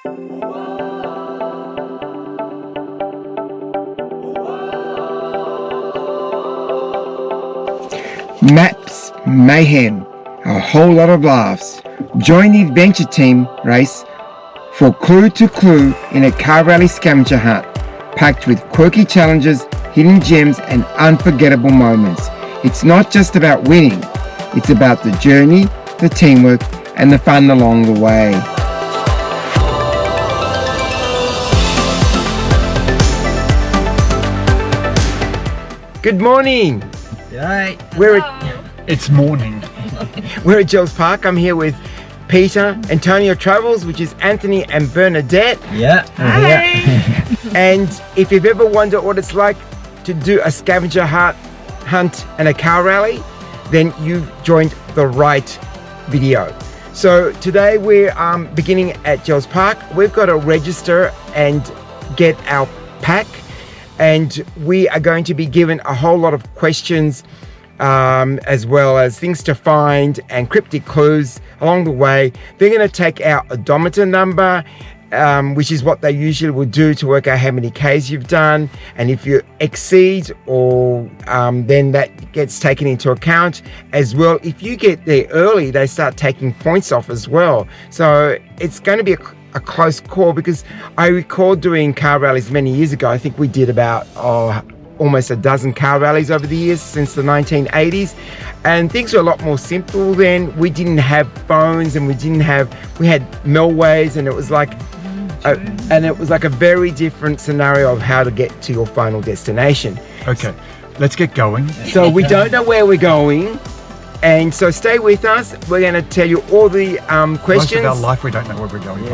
Maps, mayhem, a whole lot of laughs. Join the adventure team race for clue to clue in a car rally scavenger hunt, packed with quirky challenges, hidden gems and unforgettable moments. It's not just about winning, it's about the journey, the teamwork and the fun along the way. Good morning! Right. It's morning. We're at Gills Park. I'm here with Peter, Antonio Travels, which is Anthony and Bernadette. Yeah. Hi. And if you've ever wondered what it's like to do a scavenger hunt and a car rally, then you've joined the right video. So today we're beginning at Gills Park. We've got to register and get our pack, and we are going to be given a whole lot of questions as well as things to find and cryptic clues along the way. They're going to take our odometer number, which is what they usually will do to work out how many Ks you've done, and if you exceed or then that gets taken into account as well. If you get there early, they start taking points off as well. So it's going to be a close call, because I recall doing car rallies many years ago. I think we did about almost a dozen car rallies over the years since the 1980s, and things were a lot more simple then. We didn't have phones, and we had millways, and it was like a very different scenario of how to get to your final destination. Okay, let's get going. So we don't know where we're going, and so stay with us. We're going to tell you all the questions. Most of our life we don't know where we're going.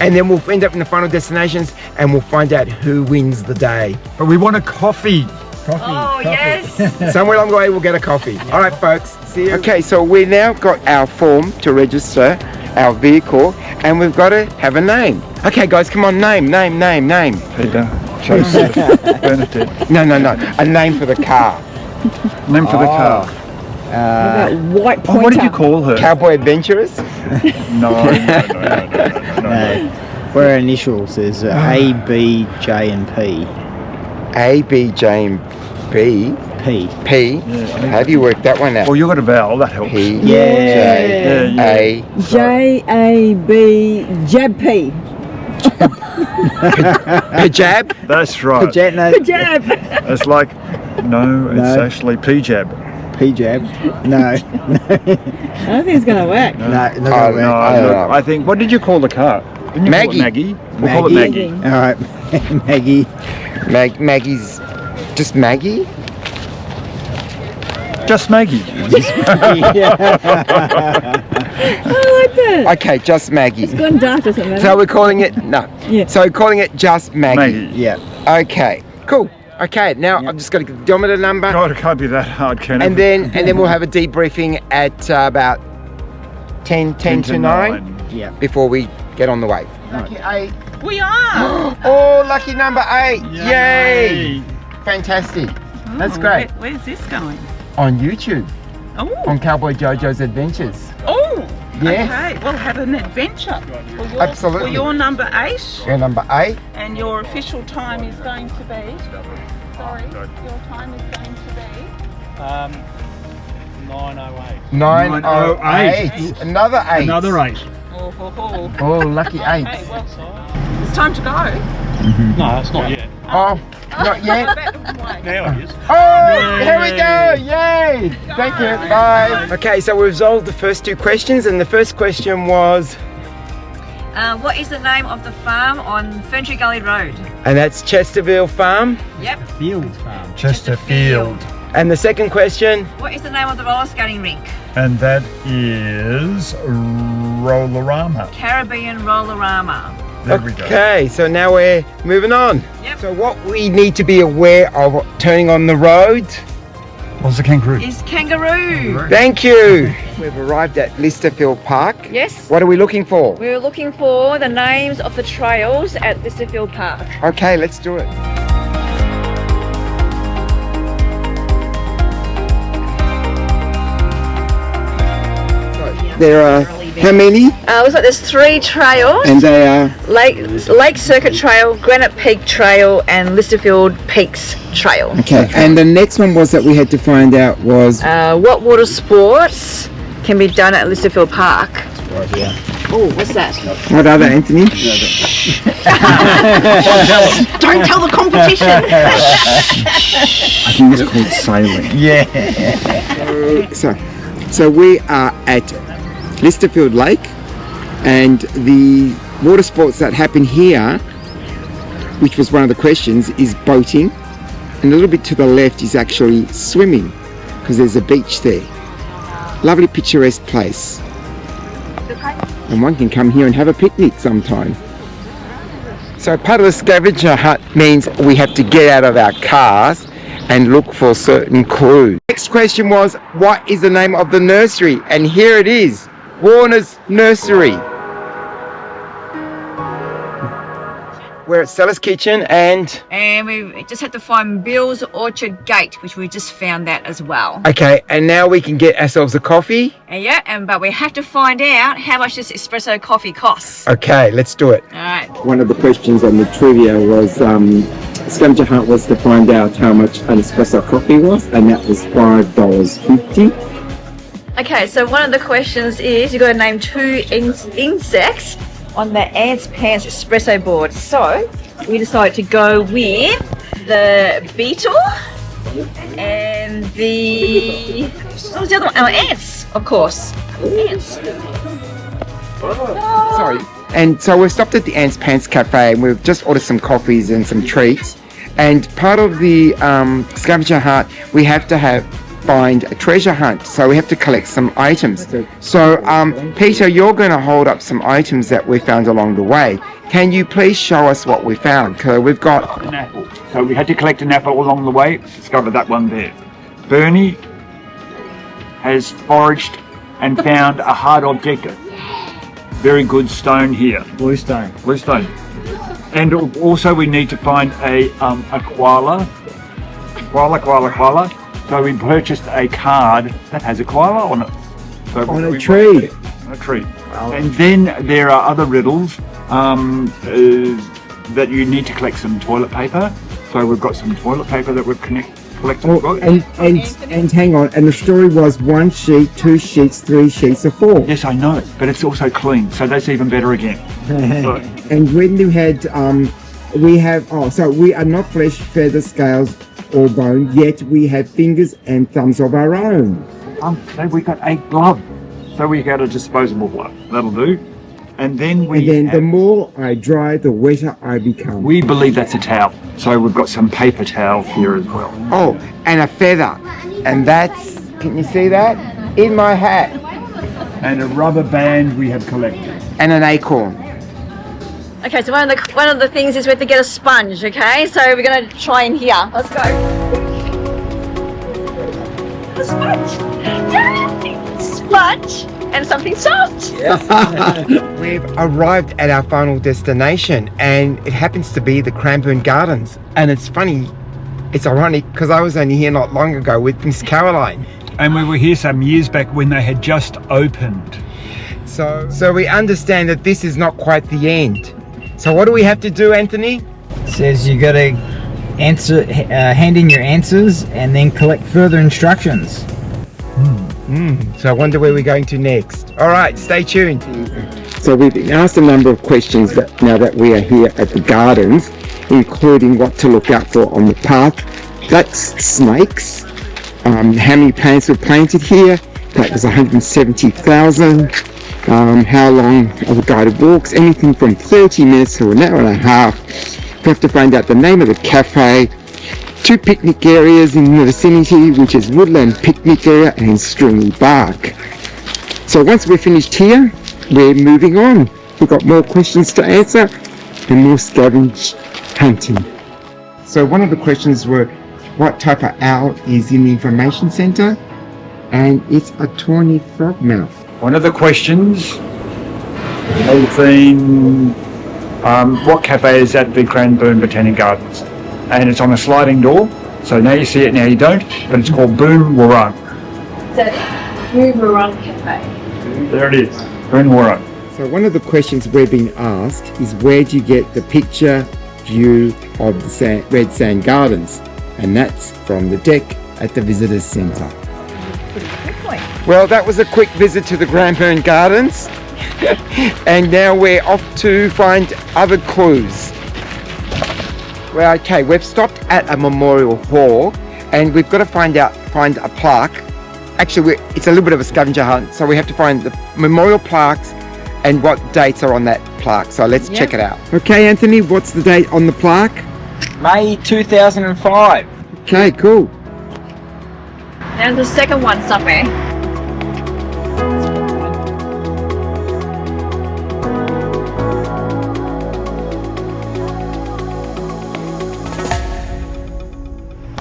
And then we'll end up in the final destinations and we'll find out who wins the day. But we want a coffee. Coffee. Yes. Somewhere along the way we'll get a coffee. All right, folks. See you. Okay, so we now got our form to register our vehicle, and we've got to have a name. Okay, guys, come on, name. Peter, Joseph, Bernadette. No. A name for the car. Name for the car. That white pointer. What did you call her? Cowboy Adventurers? No. What are initials? There's A, B, J, and P. A, B, J, and B. P. P. How do you work that one out? Well, you got a vowel, that helps. P, Yeah. J, A. J A B Jab P. Pajab? That's right. Jab. It's like, no, it's No. actually P-jab. P-jab. No. I don't think it's gonna work. No, not Oh, gonna no. work. know. I think, what did you call the car? Didn't you Maggie. call it Maggie? We'll call it Maggie. All right. Maggie. Maggie's just Maggie? Just Maggie. Yeah. I like that. Okay, just Maggie. It's gone dark, doesn't matter. So we're calling it, no. Yeah. So calling it just Maggie. Maggie. Yeah. Okay, cool. Okay, now I've just got to get the odometer number, God, it can't be that hard, can it? and then we'll have a debriefing at about 10 to 9 Yeah. before we get on the way. Lucky 8. We are. Oh, lucky number 8. Yay! Yay. Fantastic. That's great. Where's this going? On YouTube, Oh. on Cowboy Jojo's Adventures. Oh. Yes. Okay. We'll have an adventure. Absolutely. For your number 8, We're number 8. and your official time is going to be. Sorry. Your time is going to be. 9:08. 908. Another 8. Another 8. Oh, ho, ho. Oh, lucky 8. Okay, well, it's time to go. No, it's not yet. Oh, not yet. Now it is. Oh, here we go! Yay! Thank you. Bye. Okay, so we resolved the first 2 questions, and the first question was, What is the name of the farm on Ferntree Gully Road? and that's Chesterville Farm. Yep. Field farm. Chesterfield. And the second question, What is the name of the roller skating rink? And that is Rollerama. Caribbean Rollerama. There we go. okay, so now we're moving on. Yep. So what we need to be aware of turning on the road. What's the kangaroo? Is kangaroo. Thank you. We've arrived at Listerfield Park. Yes. What are we looking for? We're looking for the names of the trails at Listerfield Park. Okay, let's do it. There are How many? Looks like there's 3 trails. And they are... Lake Circuit Trail, Granite Peak Trail, and Listerfield Peaks Trail. Okay, and the next one was that we had to find out was... What water sports can be done at Listerfield Park? Right here. Oh, what's that? What other, Anthony? Don't tell the competition. I think it's called sailing. Yeah. So we are at Listerfield Lake, and the water sports that happen here, which was one of the questions, is boating, and a little bit to the left is actually swimming, because there's a beach there. Lovely picturesque place. And one can come here and have a picnic sometime. So part of the scavenger hunt means we have to get out of our cars and look for certain clues. Next question was, what is the name of the nursery? And here it is, Warner's Nursery. We're at Stella's Kitchen and we just had to find Bill's Orchard Gate, which we just found that as well. okay, and now we can get ourselves a coffee. But we have to find out how much this espresso coffee costs. Okay, let's do it. All right. One of the questions on the trivia was, scavenger hunt was to find out how much an espresso coffee was, and that was $5.50. Okay, so one of the questions is you've got to name 2 insects on the Ants Pants espresso board. So we decided to go with the beetle and the... what was the other one? Oh, ants, of course. Ants. Sorry. And so we've stopped at the Ants Pants Cafe and we've just ordered some coffees and some treats. And part of the scavenger hunt, we have to find a treasure hunt. So we have to collect some items. So Peter, you're going to hold up some items that we found along the way. Can you please show us what we found? So we've got An apple. So we had to collect an apple along the way. Discovered that one there. Bernie has foraged and found a hard object. Very good stone here. Blue stone. Blue stone. And also we need to find a koala. Koala. So we purchased a card that has a koala on it. So on a tree. On a tree. And then there are other riddles that you need to collect some toilet paper. So we've got some toilet paper that we've collected. Oh, and hang on, and the story was 1 sheet, 2 sheets, 3 sheets, or 4. Yes, I know, but it's also clean, so that's even better again. So, And when you had, so we are not flesh, feather, scales, or bone, yet we have fingers and thumbs of our own. so we got a glove. So we got a disposable glove. That'll do. And then the more I dry, the wetter I become. we believe that's a towel. So we've got some paper towels here as well. Oh, and a feather. And that's, can you see that? In my hat. And a rubber band we have collected. And an acorn. Okay, so one of the things is we have to get a sponge, okay? So we're going to try in here. Let's go. A sponge. Sponge and something soft. We've arrived at our final destination and it happens to be the Cranbourne Gardens. And it's funny, it's ironic because I was only here not long ago with Miss Caroline. And we were here some years back when they had just opened. So we understand that this is not quite the end. So what do we have to do, Anthony? Says you got to hand in your answers and then collect further instructions. So I wonder where we're going to next. All right, stay tuned. So we've been asked a number of questions now that we are here at the gardens, including what to look out for on the path. That's snakes. How many plants were planted here? That was 170,000. How long are the guided walks? Anything from 30 minutes to an hour and a half. We have to find out the name of the cafe. 2 picnic areas in the vicinity, which is Woodland Picnic Area and Stringy Bark. So once we're finished here, we're moving on. We've got more questions to answer and more scavenge hunting. So one of the questions were, what type of owl is in the information centre? And it's a tawny frogmouth. One of the questions has been, what cafe is at the Cranbourne Botanic Gardens? And it's on a sliding door, so now you see it, now you don't, but it's called Boom Warung. It's a Boomerang Cafe. There it is. Burn Waro. So one of the questions we're being asked is, where do you get the picture view of the Red Sand Gardens? And that's from the deck at the Visitors Centre. Well, that was a quick visit to the Granburn Gardens. And now we're off to find other clues. Well, okay, we've stopped at a memorial hall and we've got to find a plaque. Actually, it's a little bit of a scavenger hunt, so we have to find the memorial plaques and what dates are on that plaque. So let's check it out. Okay, Anthony, what's the date on the plaque? May 2005. Okay, cool. There's the second one somewhere.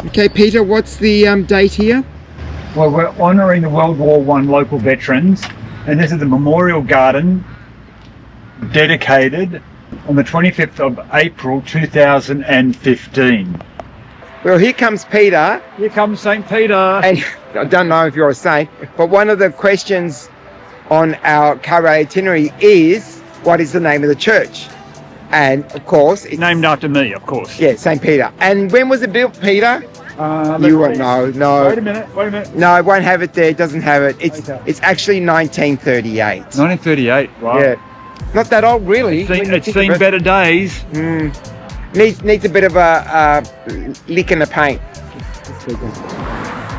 Okay, Peter, what's the date here? Well, we're honouring the World War I local veterans, and this is the Memorial Garden dedicated on the 25th of April 2015. Well, here comes Peter. Here comes St. Peter. And I don't know if you're a saint, but one of the questions on our car itinerary is, what is the name of the church? And of course, it's Named after me, of course. yeah, St. Peter. And when was it built, Peter? You won't know. No. Wait a minute. No, I won't have it there. It doesn't have it. It's Okay. it's actually 1938. 1938, wow. Yeah, not that old, really. when you It's think seen of it. better days. Needs a bit of a lick in the paint.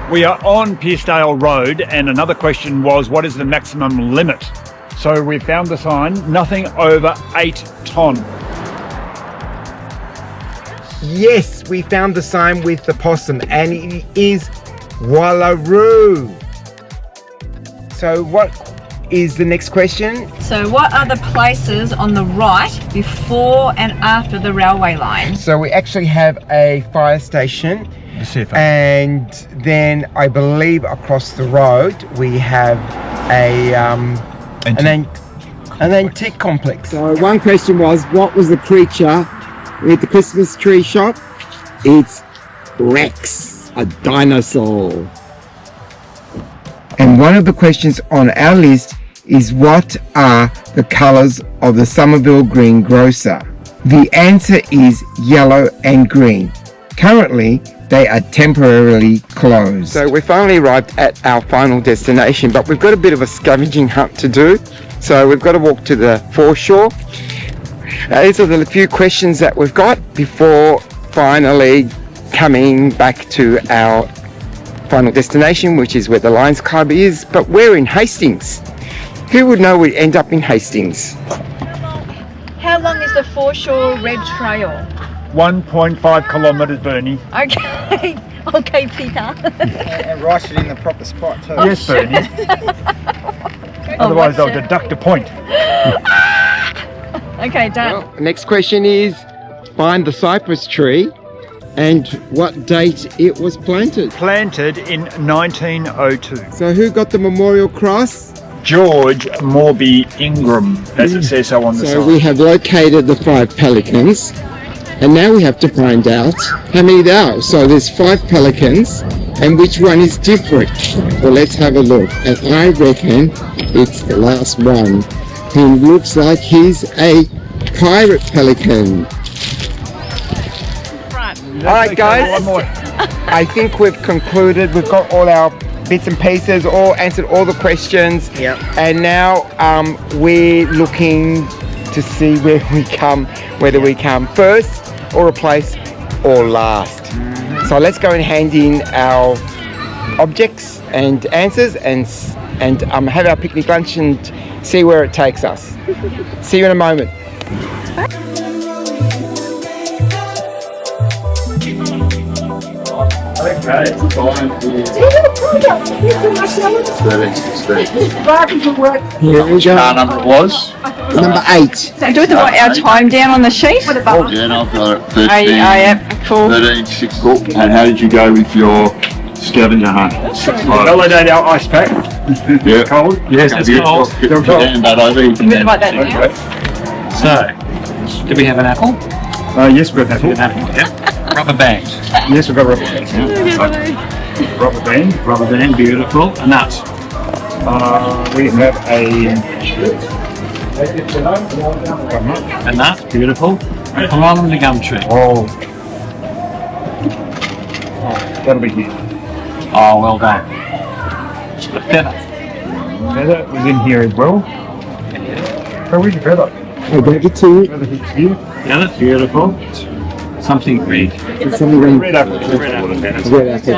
We are on Piercedale Road, and another question was, what is the maximum limit? So we found the sign, nothing over 8 tonne. Yes, we found the sign with the possum, and it is Wallaroo. So what is the next question? So what are the places on the right before and after the railway line? So we actually have a fire station, and then I believe across the road we have an antique complex. So one question was, what was the creature with the Christmas tree shop? It's Rex, a dinosaur. And one of the questions on our list is, what are the colours of the Somerville Green Grocer? The answer is yellow and green. Currently, they are temporarily closed. So we finally arrived at our final destination, but we've got a bit of a scavenging hunt to do. So we've got to walk to the foreshore. These are the few questions that we've got before finally coming back to our final destination, which is where the Lions Club is, but we're in Hastings. Who would know we'd end up in Hastings? How long is the foreshore red trail? 1.5 kilometres, Bernie. Okay, okay, Peter. And write it in the proper spot too. Yes, Bernie. Otherwise they'll deduct a point. Okay, done. Well, next question is, find the cypress tree and what date it was planted. Planted in 1902. So who got the memorial cross? George Morby Ingram, as it says so on the So sign. we have located the 5 pelicans, and now we have to find out how many there are. So there's 5 pelicans, and which one is different? Well, let's have a look. And I reckon it's the last one, who looks like he's a pirate pelican. Alright guys, I think we've concluded. We've got all our bits and pieces, all answered all the questions. Yep. And now we're looking to see where we come, whether we come first or a place or last. So let's go and hand in our objects and answers and have our picnic lunch and see where it takes us. See you in a moment. Here we go. Our number was? Number 8. So do we have to write our time down on the sheet? Yeah, and I've got it. 13, yeah, cool. 13, 6, 4. And how did you go with your scavenger hunt? 6, 5. Validate our ice pack. Yeah. Cold? Yes, it's cold. Get that over. You I'm going to write that down. So, do we have an apple? Yes, we've got An apple, yeah. Rubber band. Yes, we've got rubber bands. Rubber band, beautiful. A nut. We have And that's beautiful. Along with the gum tree. that'll be here. Oh, well done. The feather. Feather was in here as well. How is your feather? We'll get to it. Feather hits here. Yeah, that's beautiful. Something red. It's something red. Red apple. Red, okay.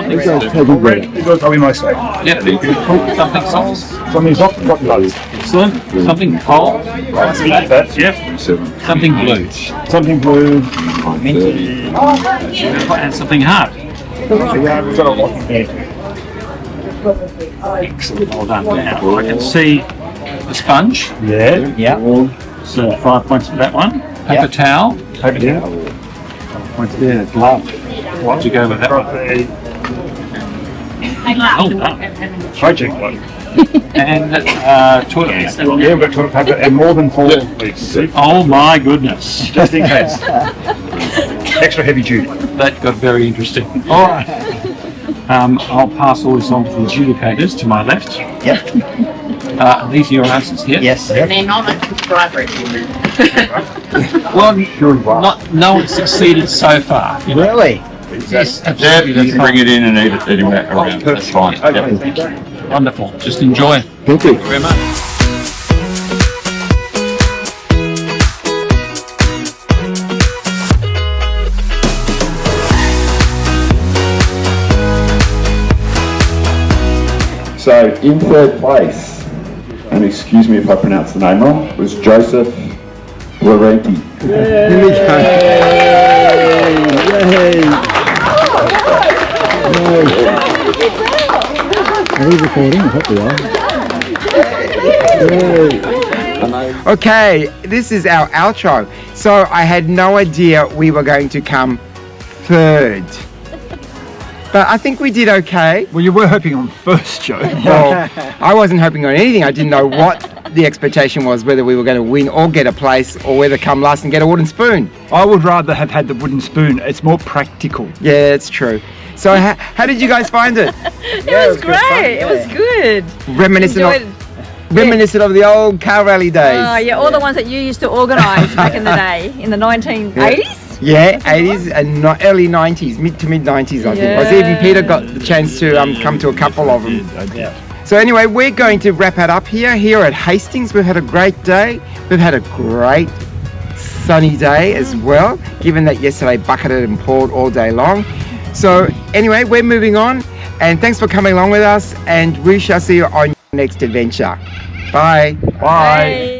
Red is probably my safe. Yeah, beautiful. Something soft. Something soft and got loads. Excellent. Something cold. Yep. Something blue. Something blue. And something hard. Yeah, we've got a lot in here. Excellent. Well done. Now I can see the sponge. Yeah. Yeah. So 5 points for that one. Paper towel. Paper towel. Points there. Glove. Why'd you go with that one? Oh, no. Project one. And toilet paper. Yeah, we've got toilet paper and more than 4 weeks. Oh my goodness. Just in case. Extra heavy duty. That got very interesting. All right. I'll pass all this on to the adjudicators to my left. Yep. These are your answers here? Yes. And they're not a subscriber. Well, no one succeeded so far. You know? Really? Yes, Yeah, absolutely. you can bring it in and eat it anywhere around. That's fine. Yep. Wonderful. Just enjoy. Thank you. Thank you very much. So, in third place, and excuse me if I pronounce the name wrong, was Joseph Laurenti. Here we go. Are we recording? I hope we are. Okay, this is our outro. So I had no idea we were going to come third. But I think we did okay. Well, you were hoping on first, Joe. Well, I wasn't hoping on anything. I didn't know what the expectation was, whether we were going to win or get a place, or whether come last and get a wooden spoon. I would rather have had the wooden spoon. It's more practical. Yeah, it's true. So how did you guys find it? It was great. It was good. Reminiscent of the old car rally days. Oh, yeah, all the ones that you used to organise back in the day, in the 1980s. Yeah, 80s and early 90s, mid 90s, I think. Yeah. Was even Peter got the chance to come to a couple of them. So anyway, we're going to wrap it up here at Hastings. We've had a great day. We've had a great sunny day as well, given that yesterday bucketed and poured all day long. So anyway, we're moving on, and thanks for coming along with us, and we shall see you on your next adventure. Bye. Bye.